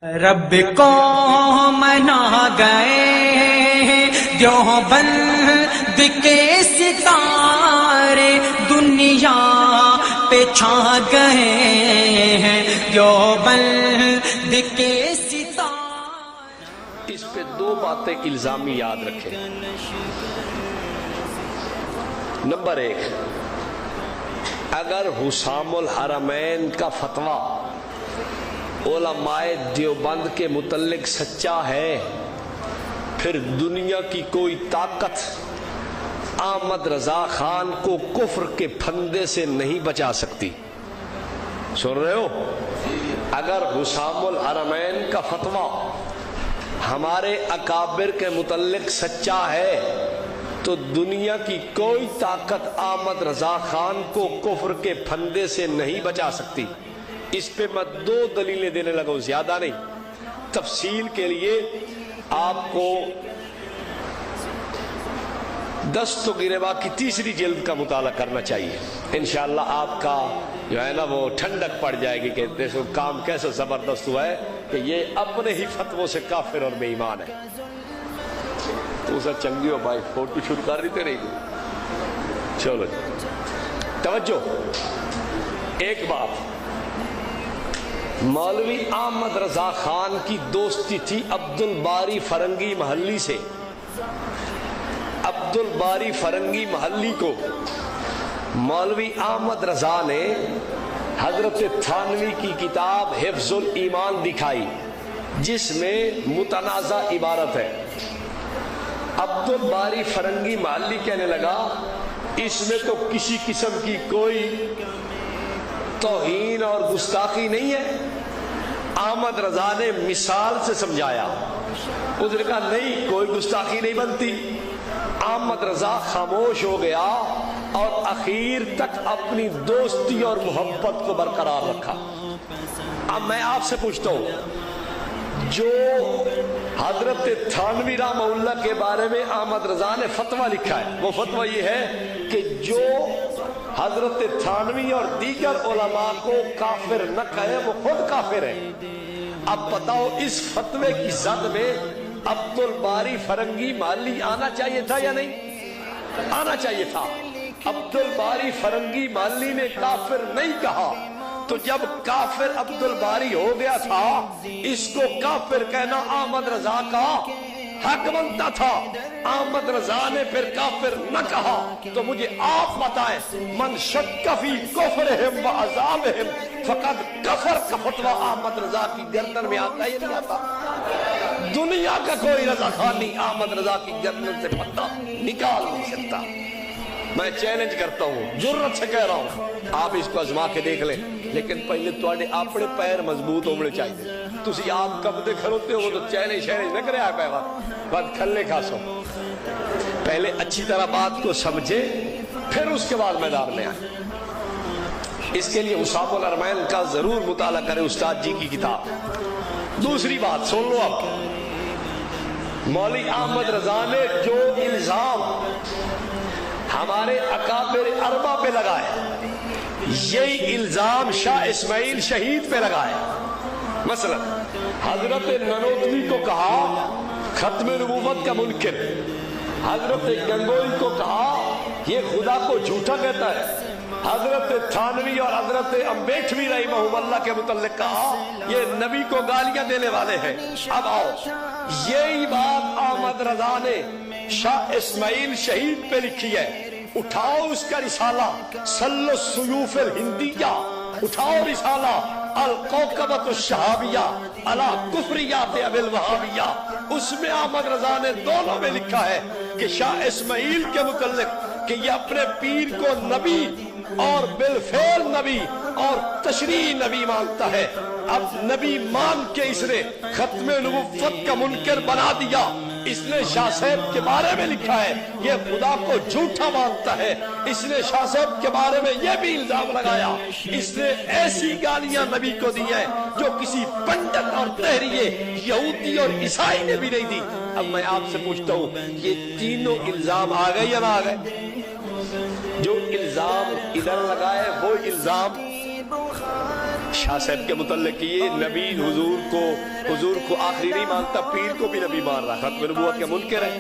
رب کو منا گئے دیوبند کے ستارے، دنیا پہ چھا گئے ہیں دیوبند کے ستارے۔ اس پہ دو باتیں الزامی یاد رکھیں۔ نمبر ایک، اگر حسام الحرمین کا فتویٰ علماء دیوبند کے متعلق سچا ہے، پھر دنیا کی کوئی طاقت احمد رضا خان کو کفر کے پھندے سے نہیں بچا سکتی۔ سن رہے ہو؟ اگر حسام الحرمین کا فتویٰ ہمارے اکابر کے متعلق سچا ہے تو دنیا کی کوئی طاقت احمد رضا خان کو کفر کے پھندے سے نہیں بچا سکتی۔ اس پہ میں دو دلیلیں دینے لگا ہوں، زیادہ نہیں۔ تفصیل کے لیے آپ کو دستگیروا کی تیسری جلد کا مطالعہ کرنا چاہیے۔ انشاءاللہ آپ کا جو ہے نا وہ ٹھنڈک پڑ جائے گی کہ دیکھو کام کیسے زبردست ہوا ہے کہ یہ اپنے ہی فتووں سے کافر اور بے ایمان ہے۔ تو اسے چنگی ہو بھائی، فوٹو شروع کر دیتے رہی گی۔ چلو توجہ، ایک بات، مولوی احمد رضا خان کی دوستی تھی عبد الباری فرنگی محلی سے۔ عبد الباری فرنگی محلی کو مولوی احمد رضا نے حضرت تھانوی کی کتاب حفظ الایمان دکھائی، جس میں متنازع عبارت ہے۔ عبد الباری فرنگی محلی کہنے لگا اس میں تو کسی قسم کی کوئی توہین اور گستاخی نہیں ہے۔ احمد رضا نے مثال سے سمجھایا، اس نے کہا نہیں کوئی گستاخی نہیں بنتی۔ احمد رضا خاموش ہو گیا اور اخیر تک اپنی دوستی اور محبت کو برقرار رکھا۔ اب میں آپ سے پوچھتا ہوں، جو حضرت تھانوی رحمہ اللہ کے بارے میں احمد رضا نے فتویٰ لکھا ہے، وہ فتویٰ یہ ہے کہ جو حضرت تھانوی اور دیگر علماء کو کافر نہ کہے وہ خود کافر ہے۔ اب بتاؤ اس فتوے کی زد میں عبد الباری فرنگی محلی آنا چاہیے تھا یا نہیں؟ آنا چاہیے تھا۔ عبد الباری فرنگی محلی نے کافر نہیں کہا، تو جب کافر عبد الباری ہو گیا تھا، اس کو کافر کہنا احمد رضا کا حق بنتا تھا۔ احمد رضا نے پھر کافر نہ کہا، تو مجھے آپ بتائیں، من شک فی کفرہم و عذابہم فقد کفر کا فتویٰ احمد رضا کی گردن میں آتا ہے یا نہیں آتا؟ دنیا کا کوئی رضا خانی احمد رضا کی گردن سے پتہ نکال نہیں سکتا۔ میں چیلنج کرتا ہوں، جرت سے کہہ رہا ہوں، آپ اس کو آزما کے دیکھ لیں، لیکن پہلے تواڈے اپنے پیر مضبوط ہونے چاہیے۔ تسی آپ کبدے کھڑوتے ہو تو چیلنج شیلنج نہ کرے، آپ بات کھلے کھاسو۔ پہلے اچھی طرح بات کو سمجھے، پھر اس کے بعد میدان میں آئے۔ اس کے لیے حسام الحرمین کا ضرور مطالعہ کرے، استاد جی کی کتاب۔ دوسری بات سن لو، اب مولوی احمد رضا نے جو الزام ہمارے اکابر اربع پہ لگائے، یہی الزام شاہ اسماعیل شہید پہ لگائے۔ مثلا حضرت ننوتوی کو کہا ختم نبوت کا منکر، حضرت گنگوئی کو کہا یہ خدا کو جھوٹا کہتا ہے، حضرت تھانوی اور حضرت امبیٹوی رحمہ اللہ کے متعلق کہا یہ نبی کو گالیاں دینے والے ہیں۔ اب آؤ، یہی بات احمد رضا نے شاہ اسماعیل شہید پہ لکھی ہے۔ اٹھاؤ اس کا رسالہ سل السیوف الہندیہ، اٹھاؤ رسالہ القوقبۃ الشہابیہ علی کفریات ابی الوہابیہ۔ اس میں احمد رضا نے دونوں میں لکھا ہے کہ شاہ اسماعیل کے متعلق کہ یہ اپنے پیر کو نبی اور بالفعل نبی اور تشریعی نبی مانتا ہے۔ اب نبی مان کے اس نے ختم نبوت کا منکر بنا دیا۔ اس نے شاہ صاحب کے بارے میں لکھا ہے یہ خدا کو جھوٹا مانتا ہے۔ اس نے شاہ صاحب کے بارے میں یہ بھی الزام لگایا، اس نے ایسی گالیاں نبی کو دی ہیں جو کسی پنڈت اور تحریے یہودی اور عیسائی نے بھی نہیں دی۔ اب میں آپ سے پوچھتا ہوں، یہ تینوں الزام آ گئے یا نہ آ گئے؟ جو الزام ادھر لگائے وہ الزام شاہ صاحب کے متعلق یہ نبی حضور کو آخری نہیں مانتا، پیر کو بھی نبی مان رہا، ختم نبوت کے منکر ہے۔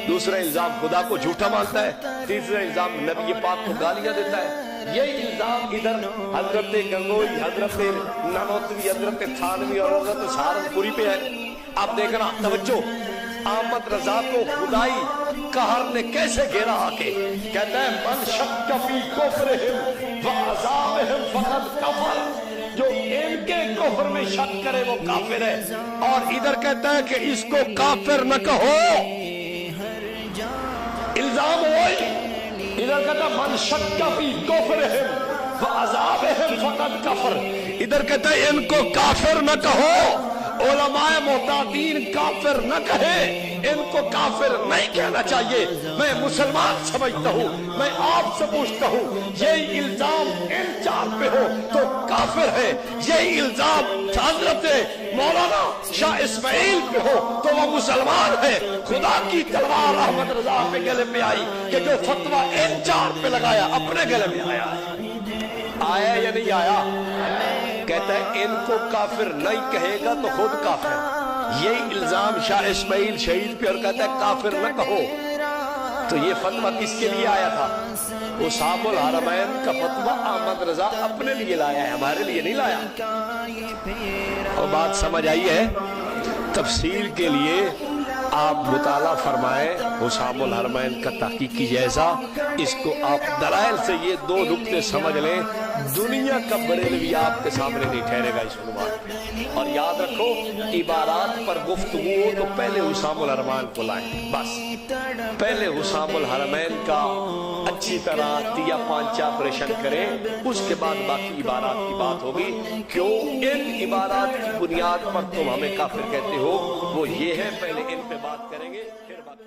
دوسرا الزام خدا کو جھوٹا مانتا ہے، تیسرا الزام نبی پاک کو گالیاں دیتا ہے۔ یہی الزام ادھر حضرت گنگوئی، حضرت نانوتوی، حضرت تھانوی اور حضرت سہارنپوری پہ ہے۔ آپ دیکھنا، توجہ، احمد رضا کو خدائی قہر نے کیسے گھیرا آ کے، کہتا ہے من شک فی کفرہم وعذابہم فقد کفر، جو ان کے کفر میں شک کرے وہ کافر ہے۔ اور ادھر کہتا ہے کہ اس کو کافر نہ کہو، الزام ہوئی۔ ادھر کہتا ہے من شک فی کفرہم وعذابہم فقد کفر، ادھر کہتا ہے ان کو کافر نہ کہو۔ علماء محتاطین کافر نہ کہے، ان کو کافر نہیں کہنا چاہیے۔ میں مسلمان سمجھتا ہوں، میں آپ سے پوچھتا ہوں، یہ الزام ان چار پہ ہو تو کافر ہے، یہ الزام حضرت مولانا شاہ اسماعیل پہ ہو تو وہ مسلمان ہے۔ خدا کی تلوار احمد رضا پہ گلے میں آئی کہ جو فتویٰ ان چار پہ لگایا اپنے گلے میں آیا یا نہیں آیا؟ کہتا ہے ان کو کافر نہیں کہے گا تو خود کافر۔ یہی الزام شاہ اسماعیل شہید پہ اور کہتا ہے کافر نہ کہو۔ تو یہ فتویٰ کس کے لیے آیا تھا؟ اصحاب الحرمین کا فتویٰ احمد رضا اپنے لیے لایا ہے، ہمارے لیے نہیں لایا۔ اور بات سمجھ آئی ہے؟ تفسیر کے لیے آپ مطالعہ فرمائیں اصحاب الحرمین کا تحقیقی جائزہ، اس کو آپ دلائل سے یہ دو نکتے سمجھ لیں، دنیا کا بریلوی آپ کے سامنے نہیں ٹھہرے گا اس عنوان پہ۔ اور یاد رکھو، عبارات پر گفتگو ہو تو پہلے حسام الحرمین کو لائیں، بس پہلے حسام الحرمین کا اچھی طرح تیا پانچا آپریشن کریں، اس کے بعد باقی عبارات کی بات ہوگی۔ کیوں ان عبارات کی بنیاد پر تم ہمیں کافر کہتے ہو، وہ یہ ہے، پہلے ان پہ بات کریں گے پھر بات